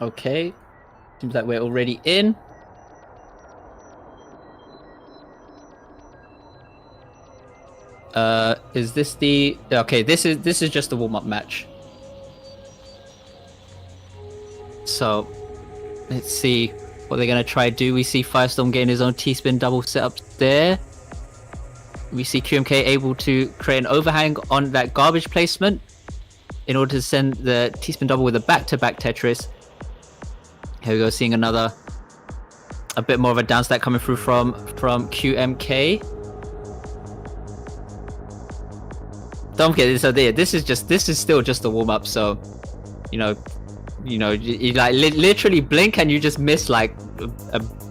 Okay, seems like we're already in. Is this the... Okay, this is just a warm-up match. So, let's see what they're gonna try to do. We see FireStorm getting his own T-spin double setup there. We see QMK able to create an overhang on that garbage placement in order to send the T-spin double with a back-to-back Tetris. Here we go, seeing a bit more of a down stack coming through from QMK. Don't forget this. So this is still just a warm up. So, you like literally blink and you just miss like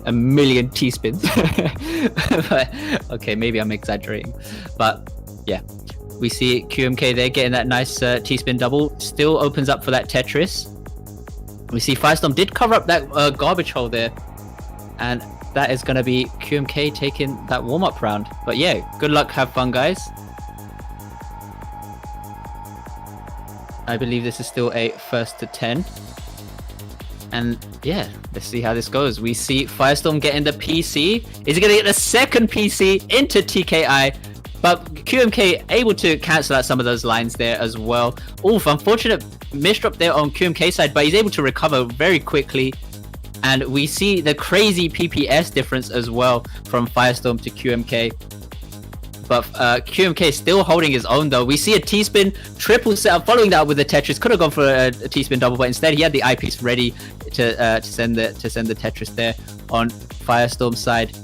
a million T-spins. But, okay, maybe I'm exaggerating, but yeah, we see QMK there getting that nice T-spin double. Still opens up for that Tetris. We see FireStorm did cover up that garbage hole there, and that is going to be QMK taking that warm-up round. But yeah, good luck, have fun, guys. I believe this is still a 1st to 10. And yeah, let's see how this goes. We see FireStorm getting the PC. Is he going to get the second PC into TKI? But QMK able to cancel out some of those lines there as well. Oof, unfortunate misdrop there on QMK side, but he's able to recover very quickly. And we see the crazy PPS difference as well from FireStorm to QMK. But QMK still holding his own though. We see a T-spin triple setup following that up with the Tetris. Could have gone for a T-spin double, but instead he had the eyepiece ready to send the Tetris there on FireStorm's side.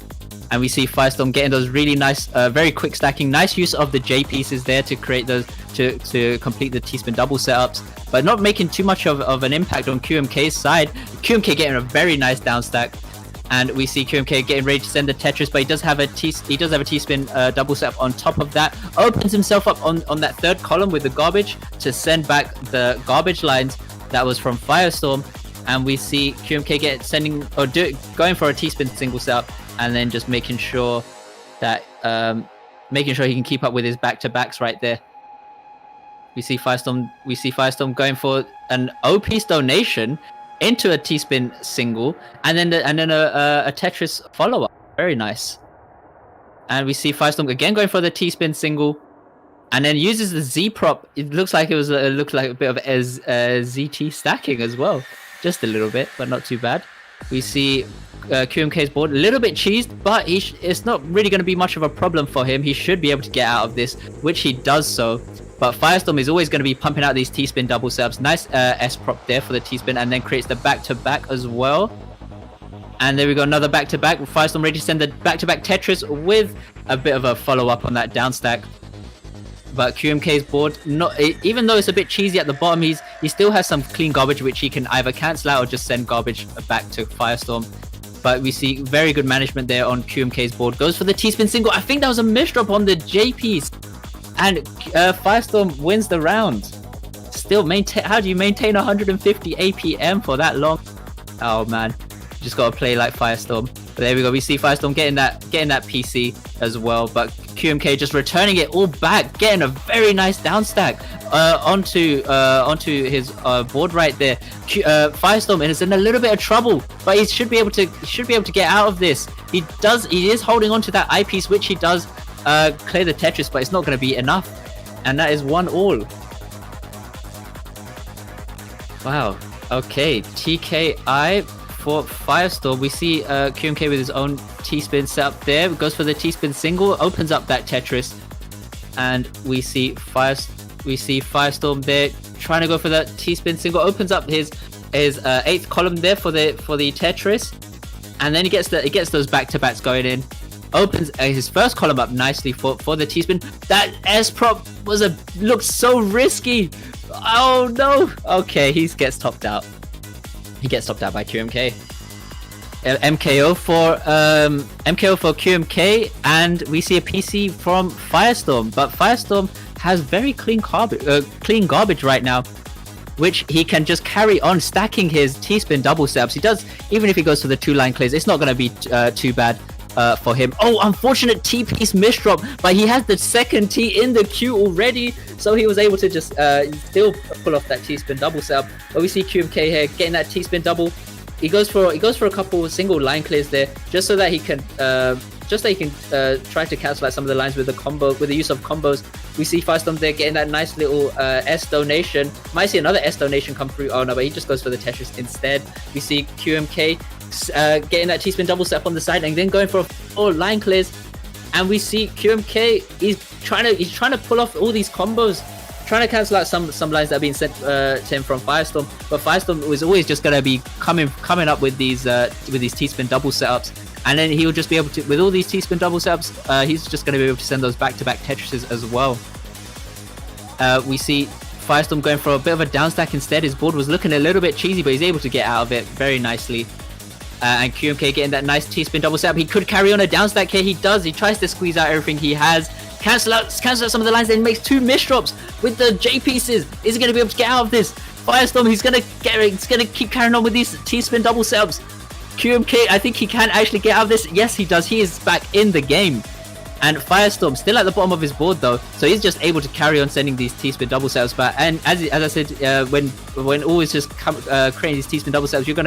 And we see FireStorm getting those really nice, very quick stacking. Nice use of the J pieces there to create those, to complete the T-spin double setups, but not making too much of an impact on QMK's side. QMK getting a very nice down stack. And we see QMK getting ready to send the Tetris, but he does have a T-spin double setup on top of that. Opens himself up on that third column with the garbage to send back the garbage lines that was from FireStorm. And we see QMK going for a T-spin single setup, and then just making sure that he can keep up with his back-to-backs right there. We see FireStorm going for an O-piece donation into a T-spin single, and then a Tetris follow-up. Very nice. And we see FireStorm again going for the T-spin single, and then uses the Z prop. It looks like a bit of ZT stacking as well, just a little bit, but not too bad. We see QMK's board a little bit cheesed, but it's not really going to be much of a problem for him. He should be able to get out of this, which he does so. But FireStorm is always going to be pumping out these T-spin double setups. Nice S prop there for the T-spin, and then creates the back-to-back as well. And there we go, another back-to-back. FireStorm ready to send the back-to-back Tetris with a bit of a follow-up on that down stack. But QMK's board, even though it's a bit cheesy at the bottom, he still has some clean garbage which he can either cancel out or just send garbage back to FireStorm. But we see very good management there on QMK's board. Goes for the T-spin single. I think that was a misdrop on the J piece. And FireStorm wins the round. Still, how do you maintain 150 APM for that long? Oh man, just gotta play like FireStorm. But there we go. We see FireStorm getting that PC as well. But QMK just returning it all back, getting a very nice down stack onto his board right there. FireStorm is in a little bit of trouble, but he should be able to get out of this. He is holding on to that eyepiece, which he does clear the Tetris, but it's not going to be enough, and that is 1-1. Wow. Okay, TKI for FireStorm. We see QMK with his own T-spin setup there. Goes for the T-spin single, opens up that Tetris, and we see FireStorm there trying to go for that T-spin single. Opens up his 8th column there for the Tetris, and then he gets those back-to-backs going in. Opens his first column up nicely for the T-spin. That S prop looked so risky. Oh no. Okay, he gets topped out. He gets topped out by QMK. MKO for QMK, and we see a PC from FireStorm. But FireStorm has very clean garbage right now, which he can just carry on stacking his T-spin double setups. He does, even if he goes for the 2-line clears, it's not going to be too bad. for him. Oh, unfortunate T-piece misdrop, but he has the second T in the queue already, so he was able to just still pull off that T-spin double setup. But we see QMK here getting that T-spin double. He goes for a couple single line clears there, just so that he can try to cancel out some of the lines with the use of combos. We see FireStorm there getting that nice little S donation. Might see another S donation come through. Oh no, but he just goes for the Tetris instead. We see QMK getting that T-spin double setup on the side and then going for 4 line clears. And we see QMK, he's trying to pull off all these combos, trying to cancel out some lines that are being sent to him from FireStorm. But FireStorm was always just going to be coming up with these T-spin double setups. And then he'll just be able to, with all these T-spin double setups, he's just going to be able to send those back-to-back Tetrises as well. We see FireStorm going for a bit of a down stack instead. His board was looking a little bit cheesy, but he's able to get out of it very nicely. And QMK getting that nice T-spin double setup. He could carry on a down stack here. He does. He tries to squeeze out everything he has. Cancel out some of the lines, then makes 2 misdrops with the J pieces. Is he going to be able to get out of this? FireStorm, he's going to keep carrying on with these T-spin double setups. QMK, I think he can actually get out of this. Yes, he does. He is back in the game. And FireStorm still at the bottom of his board though, so he's just able to carry on sending these T-spin double setups back. And as I said, when always just creating these T-spin double setups, you're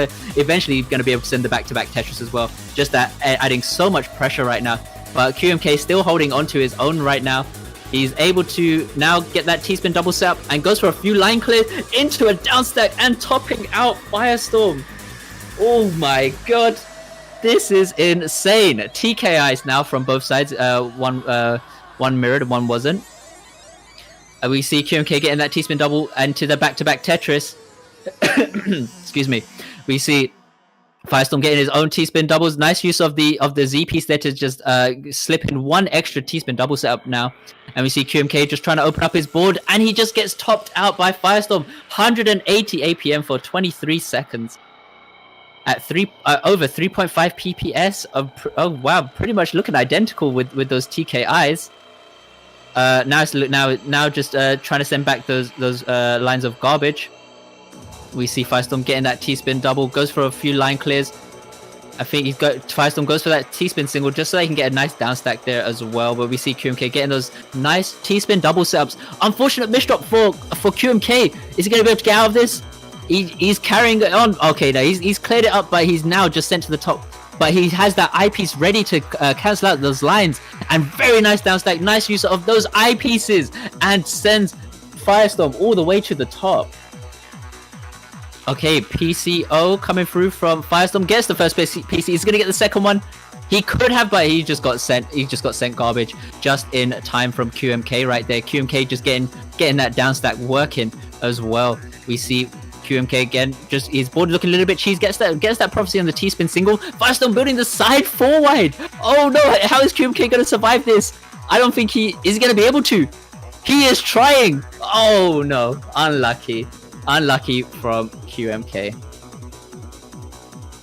eventually gonna be able to send the back-to-back Tetris as well. Just that adding so much pressure right now. But QMK still holding on to his own right now. He's able to now get that T-spin double setup and goes for a few line clears into a down stack and topping out FireStorm. Oh my god. This is insane. TKIs now from both sides. One mirrored, one wasn't. We see QMK getting that T-spin double and to the back-to-back Tetris. Excuse me. We see FireStorm getting his own T-spin doubles. Nice use of the Z piece there to just slip in 1 extra T-spin double setup now. And we see QMK just trying to open up his board, and he just gets topped out by FireStorm. 180 APM for 23 seconds. At over 3.5 PPS. Oh wow, pretty much looking identical with those TKIs. Now just trying to send back those lines of garbage. We see FireStorm getting that T-spin double, goes for a few line clears. I think FireStorm goes for that T-spin single just so they can get a nice down stack there as well. But we see QMK getting those nice T-spin double setups. Unfortunate misdrop for QMK. Is he going to be able to get out of this? He's carrying it on. Okay, now he's cleared it up, but he's now just sent to the top. But he has that eyepiece ready to cancel out those lines. And very nice down stack. Nice use of those eyepieces. And sends FireStorm all the way to the top. Okay, PCO coming through from FireStorm. Gets the first PC. He's going to get the second one. He could have, but he just got sent garbage just in time from QMK right there. QMK just getting that down stack working as well. We see QMK again, just his board looking a little bit cheese, gets that prophecy on the T-spin single. FireStorm building the side 4 wide. Oh no, how is QMK going to survive this? I don't think he is going to be able to. He is trying. Oh no, unlucky from QMK.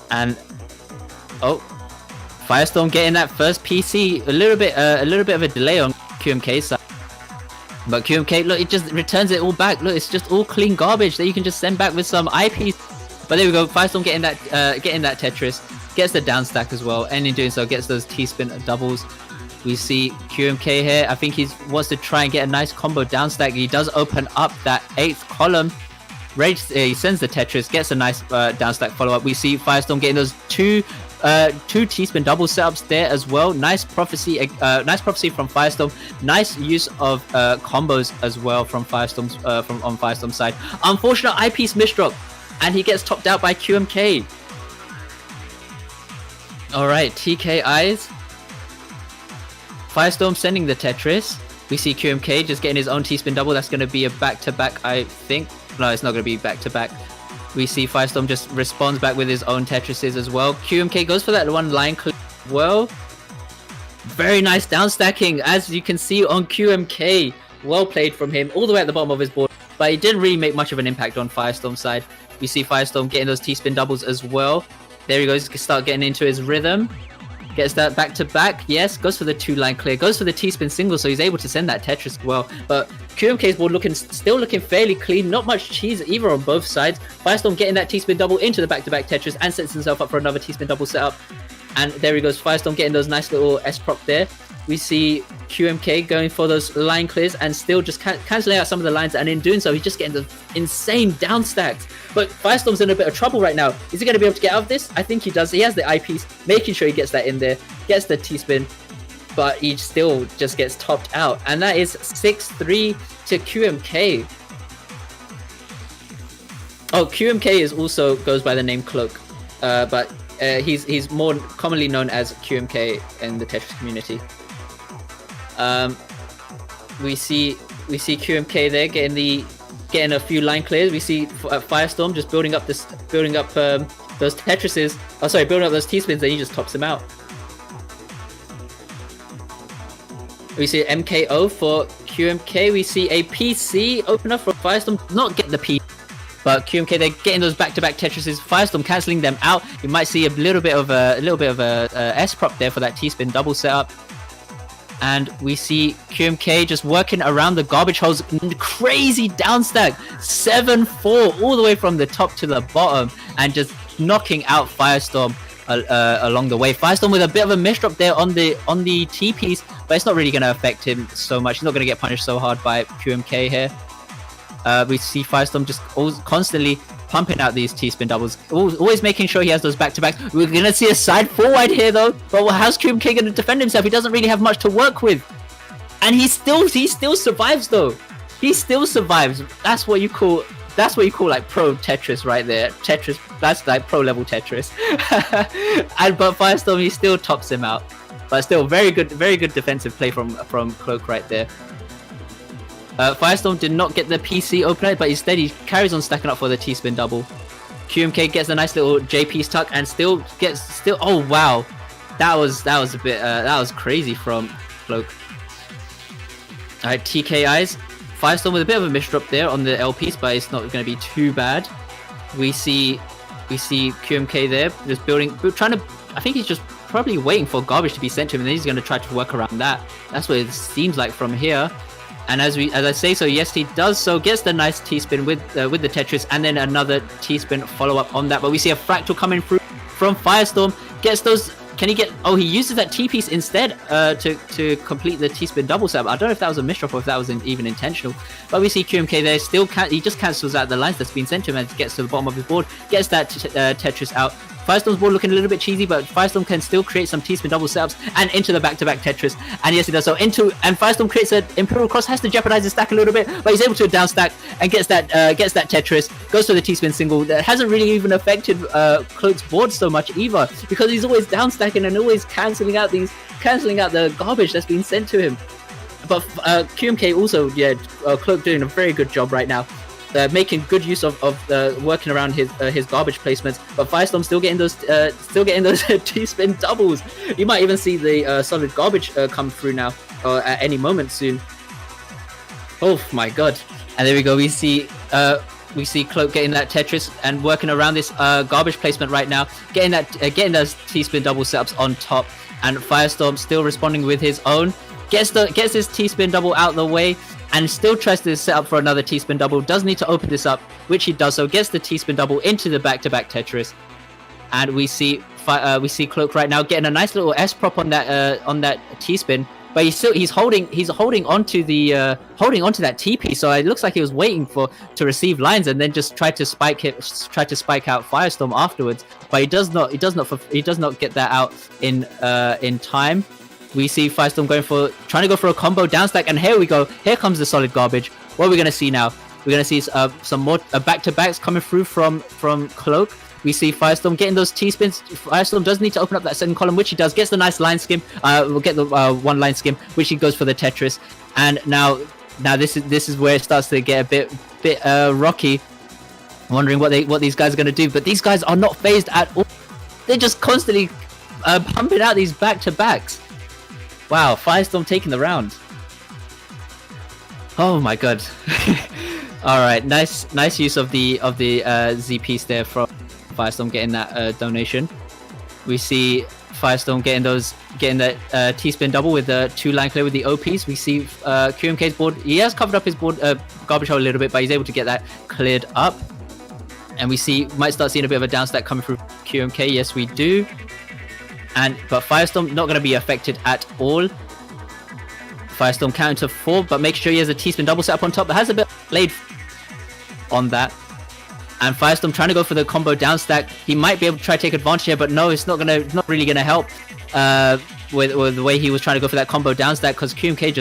And oh, FireStorm getting that first PC. A little bit of a delay on QMK's side. But QMK, look, it just returns it all back. Look, it's just all clean garbage that you can just send back with some eyepiece. But there we go. FireStorm getting that Tetris, gets the down stack as well, and in doing so gets those T-spin doubles. We see QMK here. I think he wants to try and get a nice combo down stack. He does open up that 8th column. He sends the Tetris, gets a nice down stack follow up. We see FireStorm getting those two T-spin double setups there as well. Nice prophecy from FireStorm. Nice use of combos as well from FireStorm's on FireStorm's side. Unfortunate eyepiece misdrop, and he gets topped out by QMK. All right, TKIs. FireStorm sending the Tetris. We see QMK just getting his own T-spin double. That's going to be a back-to-back, I think. No, it's not going to be back-to-back. We see FireStorm just responds back with his own Tetrises as well. QMK goes for that one line clip. Well, very nice down stacking, as you can see on QMK. Well played from him, all the way at the bottom of his board. But it didn't really make much of an impact on FireStorm's side. We see FireStorm getting those T-spin doubles as well. There he goes, start getting into his rhythm. Gets that back to back, yes, goes for the 2-line clear, goes for the T-spin single, so he's able to send that Tetris as well. But QMK's board still looking fairly clean, not much cheese either on both sides. FireStorm getting that T-spin double into the back-to-back Tetris and sets himself up for another T-spin double setup. And there he goes, FireStorm getting those nice little S-prop there. We see QMK going for those line clears and still just cancelling out some of the lines, and in doing so, he's just getting the insane down stacks. But FireStorm's in a bit of trouble right now. Is he going to be able to get out of this? I think he does. He has the eyepiece, making sure he gets that in there, gets the T-spin, but he still just gets topped out. And that is 6-3 to QMK. Oh, QMK is also goes by the name Cloak, but he's more commonly known as QMK in the Tetris community. We see QMK there getting a few line clears. We see FireStorm just building up those Tetrises. Oh, sorry, building up those T-spins, and he just tops him out. We see MKO for QMK. We see a PC opener for FireStorm. Not get the P, but QMK, they're getting those back-to-back Tetrises. FireStorm cancelling them out. You might see a little bit of a S prop there for that T-spin double setup. And we see QMK just working around the garbage holes. Crazy down stack, 7-4 all the way from the top to the bottom, and just knocking out FireStorm along the way. FireStorm with a bit of a misdrop there on the T piece, but it's not really going to affect him so much. He's not going to get punished so hard by QMK here. We see FireStorm just constantly pumping out these T-spin doubles, always making sure he has those back-to-backs. We're going to see a side forward here though, but how's QMK going to defend himself? He doesn't really have much to work with, and he still survives though. He still survives. That's what you call like pro Tetris right there. Tetris, that's like pro level Tetris. But FireStorm, he still tops him out. But still very good defensive play from Cloak right there. FireStorm did not get the PC opener, but instead he carries on stacking up for the T-spin double. QMK gets a nice little J-piece tuck and still. Oh wow, that was a bit that was crazy from Cloak. All right, TKIs. FireStorm with a bit of a misdrop there on the L piece, but it's not going to be too bad. We see QMK there just trying to. I think he's just probably waiting for garbage to be sent to him, and then he's going to try to work around that. That's what it seems like from here. And as I say so, yes, he does so. Gets the nice T-spin with the Tetris, and then another T-spin follow up on that. But we see a fractal coming through from FireStorm. Gets those. Can he get? Oh, he uses that T piece instead to complete the T-spin double setup. I don't know if that was a misdrop or if that was even intentional. But we see QMK there. Still, he just cancels out the lines that's been sent to him and gets to the bottom of his board. Gets that Tetris out. FireStorm's board looking a little bit cheesy, but FireStorm can still create some T-spin double setups and into the back-to-back Tetris. And yes, he does so. And FireStorm creates an Imperial Cross, has to jeopardize his stack a little bit, but he's able to down stack and gets that Tetris, goes for the T-spin single. That hasn't really even affected Cloak's board so much either, because he's always down stacking and always cancelling out the garbage that's been sent to him. But QMK also, Cloak doing a very good job right now. Making good use of working around his garbage placements, but FireStorm still getting those T-spin doubles. You might even see the solid garbage come through now at any moment soon. Oh my god! And there we go. We see Cloak getting that Tetris and working around this garbage placement right now, getting those T-spin double setups on top, and FireStorm still responding with his own. Gets his T-spin double out the way, and still tries to set up for another T-spin double. Does need to open this up, which he does so. Gets the T-spin double into the back-to-back Tetris, and we see Cloak right now getting a nice little S prop on that T-spin. But he's holding onto that T piece. So it looks like he was waiting to receive lines and then just try to spike out FireStorm afterwards. But he does not get that out in time. We see FireStorm trying to go for a combo down stack, and here we go. Here comes the solid garbage. What are we gonna see now? We're gonna see some more back-to-backs coming through from Cloak. We see FireStorm getting those T-spins. FireStorm does need to open up that second column, which he does. Gets the nice line skim. We'll get the one line skim, which he goes for the Tetris. And now this is where it starts to get a bit rocky. Wondering what these guys are gonna do, but these guys are not phased at all. They're just constantly pumping out these back-to-backs. Wow, FireStorm taking the round. Oh my god. All right, nice use of the Z piece there from FireStorm getting that donation. We see FireStorm getting that T-spin double with the 2-line clear with the O piece. We see QMK's board. He has covered up his board garbage hole a little bit, but he's able to get that cleared up. And we might start seeing a bit of a down stack coming through QMK. Yes, we do. But FireStorm not going to be affected at all. FireStorm counter 4, but make sure he has a T-spin double setup on top. That has a bit laid on that. And FireStorm trying to go for the combo down stack. He might be able to try to take advantage here, but no, it's not really gonna help with the way he was trying to go for that combo down stack, because QMK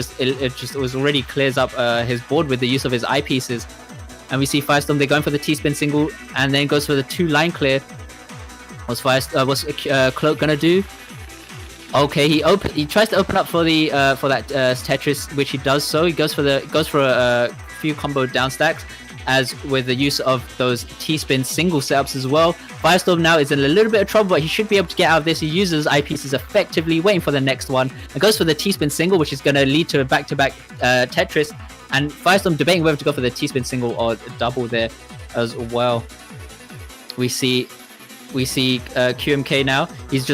just was already clears up his board with the use of his eyepieces. And we see FireStorm, they're going for the T-spin single and then goes for the 2 line clear. What's Cloak gonna do? Okay, he tries to open up for the that Tetris, which he does. So he goes for a few combo down stacks, as with the use of those T-spin single setups as well. FireStorm now is in a little bit of trouble, but he should be able to get out of this. He uses eyepieces effectively, waiting for the next one, and goes for the T-spin single, which is going to lead to a back-to-back Tetris. And FireStorm debating whether to go for the T-spin single or double there as well. We see QMK now. He's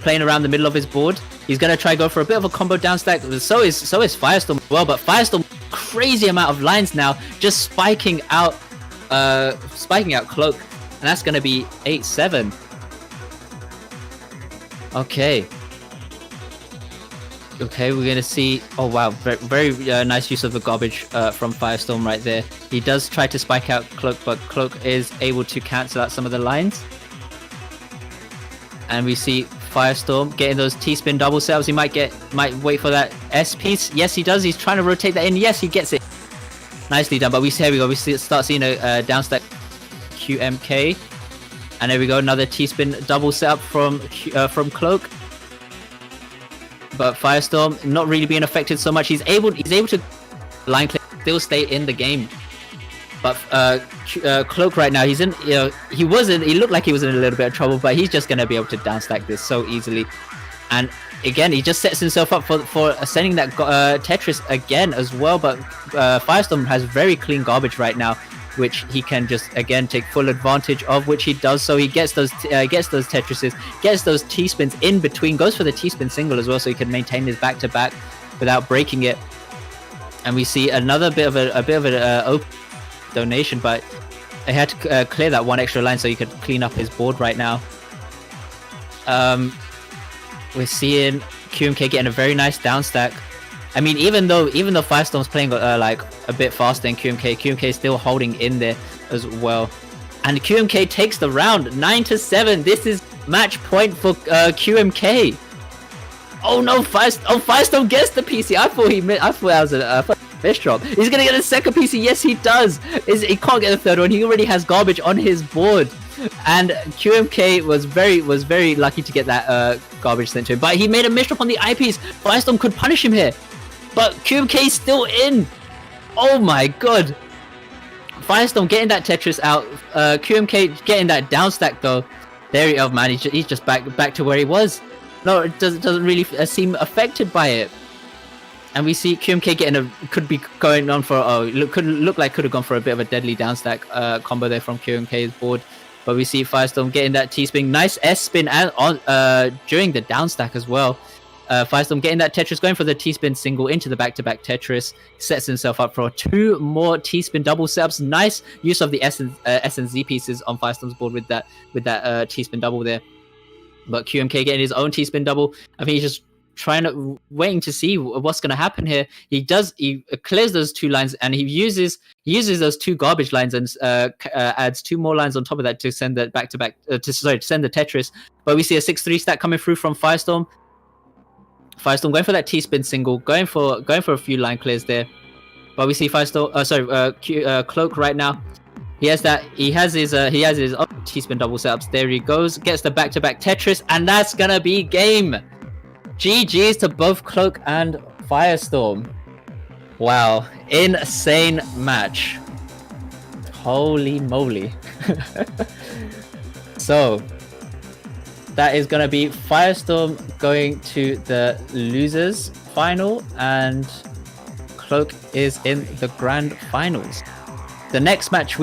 playing around the middle of his board. He's gonna try go for a bit of a combo down stack. So is FireStorm as well. But FireStorm, crazy amount of lines now, just spiking out Cloak, and that's gonna be 8-7. Okay, we're gonna see. Oh wow, very nice use of the garbage from FireStorm right there. He does try to spike out Cloak, but Cloak is able to cancel out some of the lines. And we see FireStorm getting those T-spin double setups. He might wait for that S piece. Yes, he does. He's trying to rotate that in. Yes, he gets it. Nicely done. But here we go. We start seeing a down stack QMK, and there we go. Another T-spin double setup from Cloak. But FireStorm not really being affected so much. He's able to line clear, still stay in the game. But Cloak right now, he's in. He looked like he was in a little bit of trouble, but he's just gonna be able to down stack this so easily. And again, he just sets himself up for sending that Tetris again as well. But FireStorm has very clean garbage right now, which he can just again take full advantage of, which he does. So he gets those Tetrises, gets those T-spins in between, goes for the T-spin single as well, so he can maintain his back-to-back without breaking it. And we see another bit of an open donation, but I had to clear that one extra line so he could clean up his board right now. We're seeing QMK getting a very nice down stack. I mean, even though FireStorm's playing like a bit faster than QMK is still holding in there as well. And QMK takes the round 9-7. This is match point for QMK. Oh no, FireStorm gets the PC. I thought that was a fish drop. He's gonna get a second PC. Yes, he does. He can't get the third one. He already has garbage on his board. And QMK was very lucky to get that garbage sent to him. But he made a misdrop on the eyepiece. FireStorm could punish him here, but QMK is still in. Oh my god. FireStorm getting that Tetris out. QMK getting that down stack though. There you go, man. He's just back to where he was. No, it doesn't really seem affected by it. And we see QMK could be going on for could have gone for a bit of a deadly down stack combo there from QMK's board. But we see FireStorm getting that T-spin, nice S-spin and during the down stack as well. FireStorm getting that Tetris, going for the T-spin single into the back-to-back Tetris, sets himself up for 2 more T-spin double setups. Nice use of the S and Z pieces on FireStorm's board with that T-spin double there. But QMK getting his own T-spin double. I think he's just waiting to see what's going to happen here. He clears those 2 lines, and he uses those 2 garbage lines and adds 2 more lines on top of that to send the back-to-back to send the Tetris. But we see a 6-3 stack coming through from FireStorm. FireStorm going for that T-spin single, going for a few line clears there. But we see FireStorm, Cloak right now. He has his own T-spin double setups. There he goes, gets the back-to-back Tetris, and that's gonna be game. GG's to both Cloak and FireStorm. Wow, insane match. Holy moly. So that is gonna be FireStorm going to the losers final, and Cloak is in the grand finals. The next match